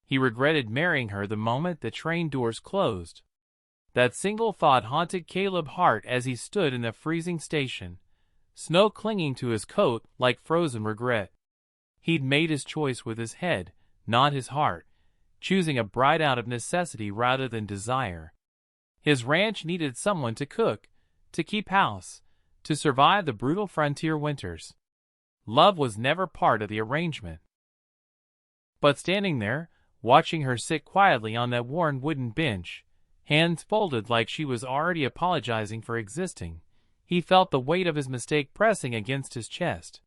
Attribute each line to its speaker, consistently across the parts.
Speaker 1: He regretted marrying her the moment the train doors closed. That single thought haunted Caleb Hart as he stood in the freezing station, snow clinging to his coat like frozen regret. He'd made his choice with his head, not his heart, choosing a bride out of necessity rather than desire. His ranch needed someone to cook, to keep house, to survive the brutal frontier winters. Love was never part of the arrangement. But standing there, watching her sit quietly on that worn wooden bench, hands folded like she was already apologizing for existing, he felt the weight of his mistake pressing against his chest.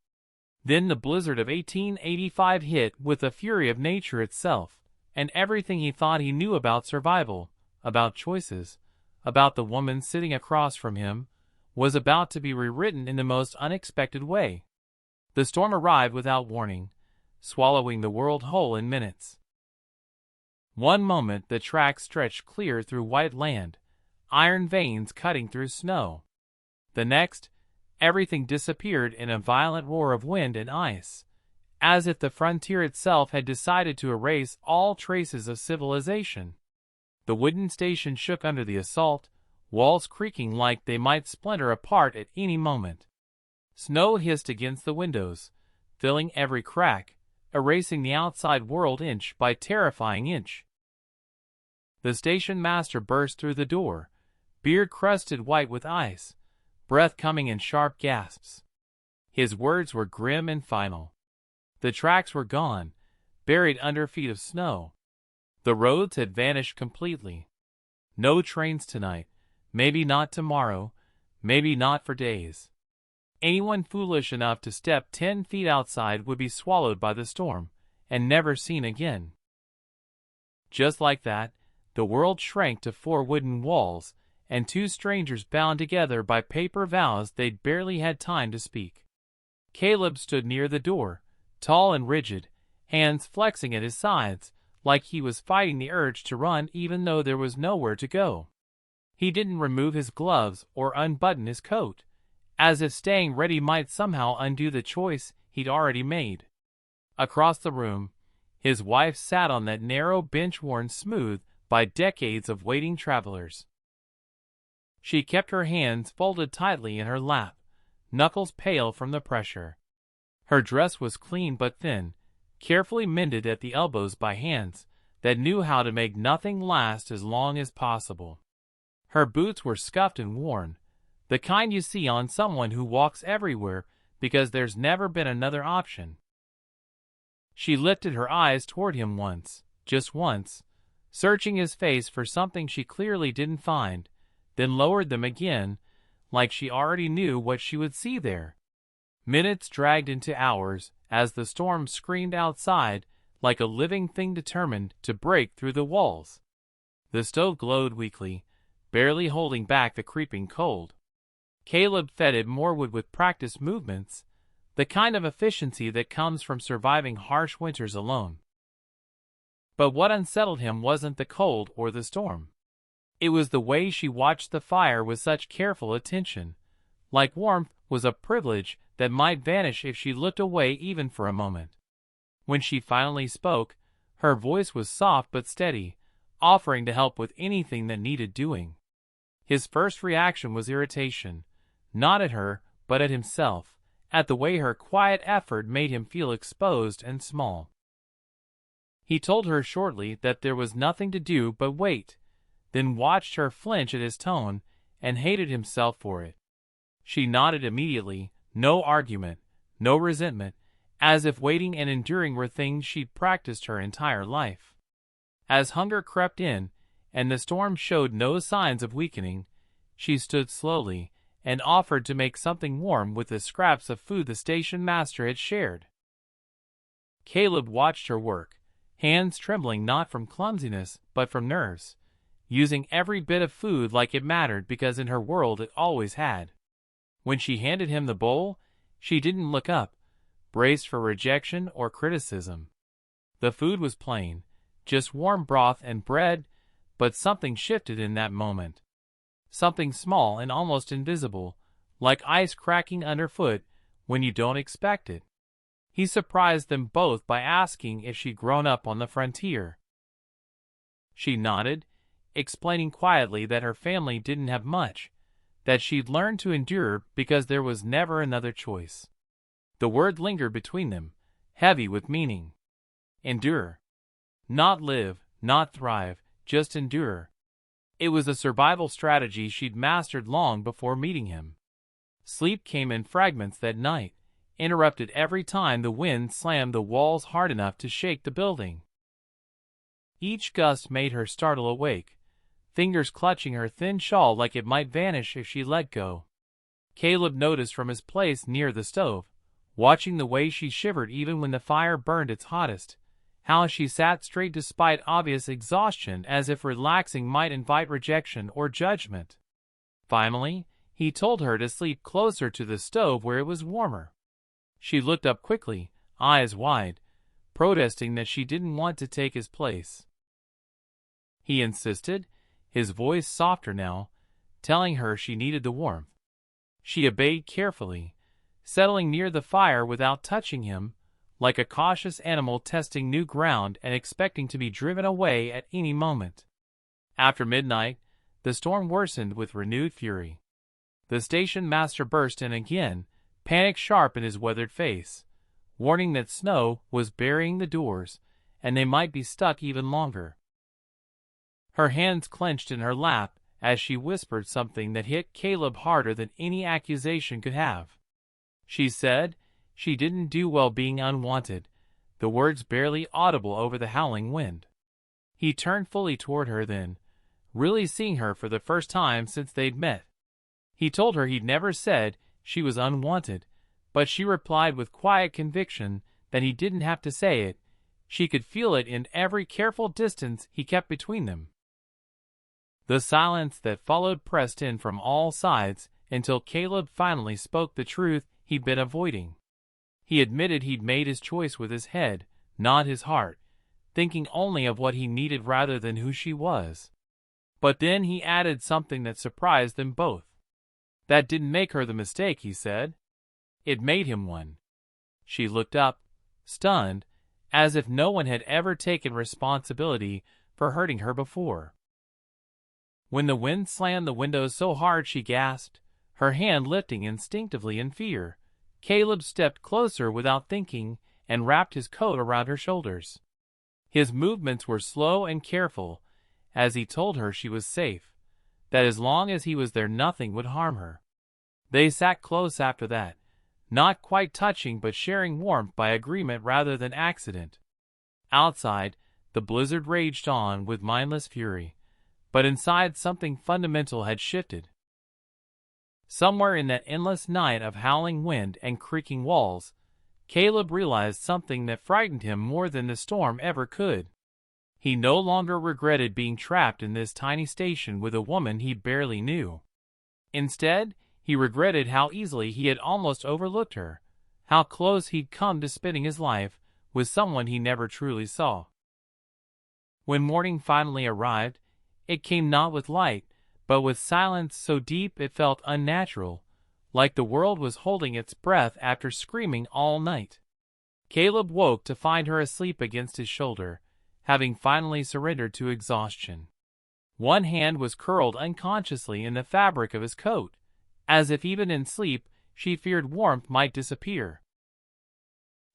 Speaker 1: Then the blizzard of 1885 hit with the fury of nature itself, and everything he thought he knew about survival, about choices, about the woman sitting across from him, was about to be rewritten in the most unexpected way. The storm arrived without warning, swallowing the world whole in minutes. One moment the track stretched clear through white land, iron veins cutting through snow. The next, everything disappeared in a violent roar of wind and ice, as if the frontier itself had decided to erase all traces of civilization. The wooden station shook under the assault, walls creaking like they might splinter apart at any moment. Snow hissed against the windows, filling every crack, erasing the outside world inch by terrifying inch. The station master burst through the door, beard crusted white with ice, breath coming in sharp gasps. His words were grim and final. The tracks were gone, buried under feet of snow. The roads had vanished completely. No trains tonight, maybe not tomorrow, maybe not for days. Anyone foolish enough to step 10 feet outside would be swallowed by the storm, and never seen again. Just like that, the world shrank to 4 wooden walls, and 2 strangers bound together by paper vows they'd barely had time to speak. Caleb stood near the door, tall and rigid, hands flexing at his sides, like he was fighting the urge to run even though there was nowhere to go. He didn't remove his gloves or unbutton his coat, as if staying ready might somehow undo the choice he'd already made. Across the room, his wife sat on that narrow bench worn smooth by decades of waiting travelers. She kept her hands folded tightly in her lap, knuckles pale from the pressure. Her dress was clean but thin, carefully mended at the elbows by hands that knew how to make nothing last as long as possible. Her boots were scuffed and worn, the kind you see on someone who walks everywhere because there's never been another option. She lifted her eyes toward him once, just once, searching his face for something she clearly didn't find, then lowered them again, like she already knew what she would see there. Minutes dragged into hours as the storm screamed outside like a living thing determined to break through the walls. The stove glowed weakly, barely holding back the creeping cold. Caleb fed it more wood with practiced movements, the kind of efficiency that comes from surviving harsh winters alone. But what unsettled him wasn't the cold or the storm. It was the way she watched the fire with such careful attention, like warmth was a privilege that might vanish if she looked away even for a moment. When she finally spoke, her voice was soft but steady, offering to help with anything that needed doing. His first reaction was irritation, not at her, but at himself, at the way her quiet effort made him feel exposed and small. He told her shortly that there was nothing to do but wait, then watched her flinch at his tone and hated himself for it. She nodded immediately, no argument, no resentment, as if waiting and enduring were things she'd practiced her entire life. As hunger crept in, and the storm showed no signs of weakening, she stood slowly and offered to make something warm with the scraps of food the station master had shared. Caleb watched her work, hands trembling not from clumsiness but from nerves, using every bit of food like it mattered because in her world it always had. When she handed him the bowl, she didn't look up, braced for rejection or criticism. The food was plain, just warm broth and bread, but something shifted in that moment. Something small and almost invisible, like ice cracking underfoot when you don't expect it. He surprised them both by asking if she'd grown up on the frontier. She nodded, explaining quietly that her family didn't have much, that she'd learned to endure because there was never another choice. The word lingered between them, heavy with meaning. Endure. Not live, not thrive, just endure. It was a survival strategy she'd mastered long before meeting him. Sleep came in fragments that night, interrupted every time the wind slammed the walls hard enough to shake the building. Each gust made her startle awake, fingers clutching her thin shawl like it might vanish if she let go. Caleb noticed from his place near the stove, watching the way she shivered even when the fire burned its hottest, how she sat straight despite obvious exhaustion as if relaxing might invite rejection or judgment. Finally, he told her to sleep closer to the stove where it was warmer. She looked up quickly, eyes wide, protesting that she didn't want to take his place. He insisted, his voice softer now, telling her she needed the warmth. She obeyed carefully, settling near the fire without touching him, like a cautious animal testing new ground and expecting to be driven away at any moment. After midnight, the storm worsened with renewed fury. The station master burst in again, panic sharp in his weathered face, warning that snow was burying the doors, and they might be stuck even longer. Her hands clenched in her lap as she whispered something that hit Caleb harder than any accusation could have. She said she didn't do well being unwanted, the words barely audible over the howling wind. He turned fully toward her then, really seeing her for the first time since they'd met. He told her he'd never said she was unwanted, but she replied with quiet conviction that he didn't have to say it. She could feel it in every careful distance he kept between them. The silence that followed pressed in from all sides until Caleb finally spoke the truth he'd been avoiding. He admitted he'd made his choice with his head, not his heart, thinking only of what he needed rather than who she was. But then he added something that surprised them both. That didn't make her the mistake, he said. It made him one. She looked up, stunned, as if no one had ever taken responsibility for hurting her before. When the wind slammed the windows so hard she gasped, her hand lifting instinctively in fear, Caleb stepped closer without thinking and wrapped his coat around her shoulders. His movements were slow and careful, as he told her she was safe, that as long as he was there nothing would harm her. They sat close after that, not quite touching but sharing warmth by agreement rather than accident. Outside, the blizzard raged on with mindless fury, but inside something fundamental had shifted. Somewhere in that endless night of howling wind and creaking walls, Caleb realized something that frightened him more than the storm ever could. He no longer regretted being trapped in this tiny station with a woman he barely knew. Instead, he regretted how easily he had almost overlooked her, how close he'd come to spending his life with someone he never truly saw. When morning finally arrived, it came not with light, but with silence so deep it felt unnatural, like the world was holding its breath after screaming all night. Caleb woke to find her asleep against his shoulder, having finally surrendered to exhaustion. One hand was curled unconsciously in the fabric of his coat, as if even in sleep she feared warmth might disappear.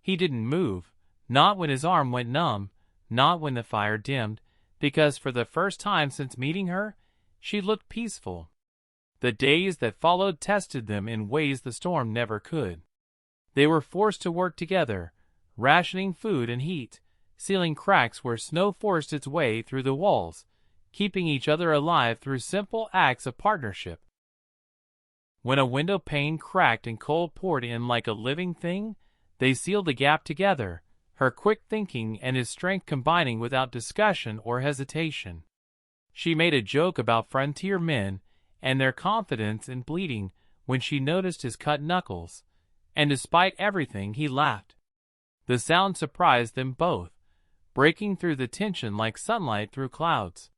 Speaker 1: He didn't move, not when his arm went numb, not when the fire dimmed, because for the first time since meeting her, she looked peaceful. The days that followed tested them in ways the storm never could. They were forced to work together, rationing food and heat, sealing cracks where snow forced its way through the walls, keeping each other alive through simple acts of partnership. When a window pane cracked and cold poured in like a living thing, they sealed the gap together, her quick thinking and his strength combining without discussion or hesitation. She made a joke about frontier men and their confidence in bleeding when she noticed his cut knuckles, and despite everything he laughed. The sound surprised them both, breaking through the tension like sunlight through clouds.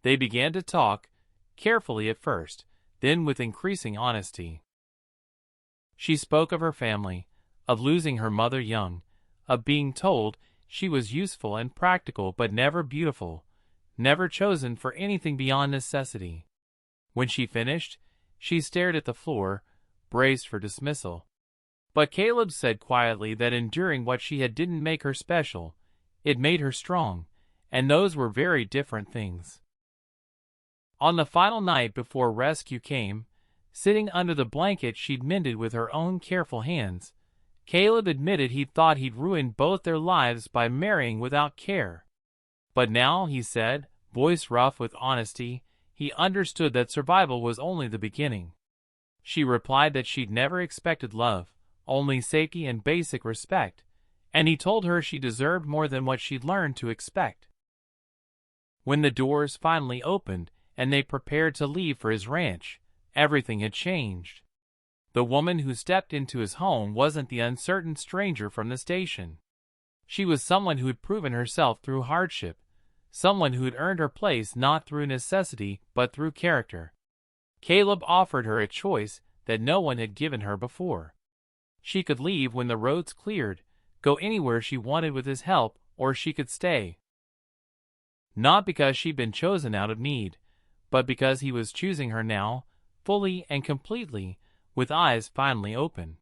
Speaker 1: They began to talk, carefully at first, then with increasing honesty. She spoke of her family, of losing her mother young, of being told she was useful and practical but never beautiful, never chosen for anything beyond necessity. When she finished, she stared at the floor, braced for dismissal. But Caleb said quietly that enduring what she had didn't make her special, it made her strong, and those were very different things. On the final night before rescue came, sitting under the blanket she'd mended with her own careful hands, Caleb admitted he'd thought he'd ruined both their lives by marrying without care. But now, he said, voice rough with honesty, he understood that survival was only the beginning. She replied that she'd never expected love, only safety and basic respect, and he told her she deserved more than what she'd learned to expect. When the doors finally opened and they prepared to leave for his ranch, everything had changed. The woman who stepped into his home wasn't the uncertain stranger from the station. She was someone who had proven herself through hardship, someone who had earned her place not through necessity but through character. Caleb offered her a choice that no one had given her before. She could leave when the roads cleared, go anywhere she wanted with his help, or she could stay. Not because she'd been chosen out of need, but because he was choosing her now, fully and completely, with eyes finally open.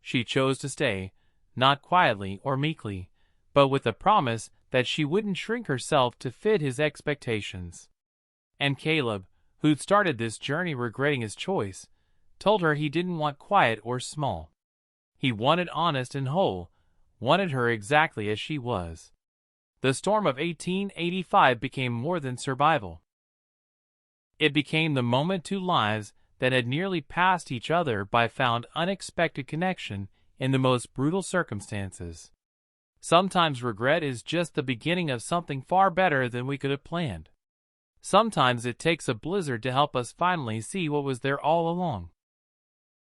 Speaker 1: She chose to stay, not quietly or meekly, but with the promise that she wouldn't shrink herself to fit his expectations. And Caleb, who'd started this journey regretting his choice, told her he didn't want quiet or small. He wanted honest and whole, wanted her exactly as she was. The storm of 1885 became more than survival. It became the moment two lives that had nearly passed each other by found unexpected connection in the most brutal circumstances. Sometimes regret is just the beginning of something far better than we could have planned. Sometimes it takes a blizzard to help us finally see what was there all along.